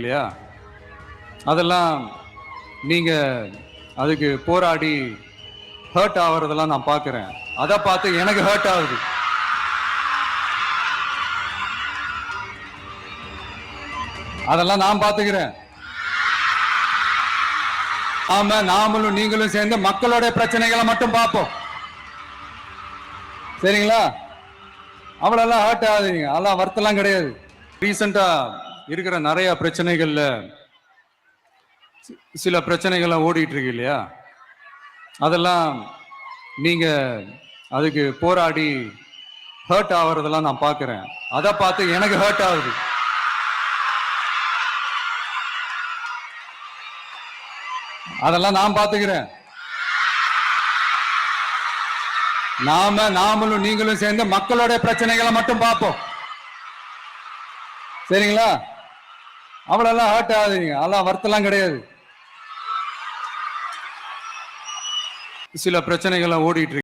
இல்லையா? அதெல்லாம் நீங்க அதுக்கு போராடி ஹர்ட் ஆவறதெல்லாம் நான் பார்க்கிறேன். அத பார்த்து எனக்கு ஹர்ட் ஆகுது. அதெல்லாம் நான் பார்த்துக்கிறேன். ஆமா, நாமளும் நீங்களும் சேர்ந்து மக்களோட பிரச்சனைகளை மட்டும் பார்ப்போம். சரிங்களா? அவ்வளவு ஹர்ட் ஆகுதுங்க. அதெல்லாம் வருத்தலாம் கிடையாது. ரீசெண்டா இருக்கிற நிறைய பிரச்சனைகள்ல சில பிரச்சனைகள் ஓடிட்டு இருக்கு இல்லையா? அதெல்லாம் நீங்க அதுக்கு போராடி ஹர்ட் ஆவறதெல்லாம் நான் பார்க்கிறேன். அத பார்த்து எனக்கு ஹர்ட் ஆகுது. அதெல்லாம் நான் பார்த்துக்கிறேன். நாமளும் நீங்களும் சேர்ந்து மக்களோட பிரச்சனைகளை மட்டும் பார்ப்போம். சரிங்களா? அவ்வளவு ஹர்ட் ஆகுதுங்க. அதெல்லாம் வருத்தலாம் கிடையாது. சில பிரச்சனைகள் ஓடிட்டு இருக்கு.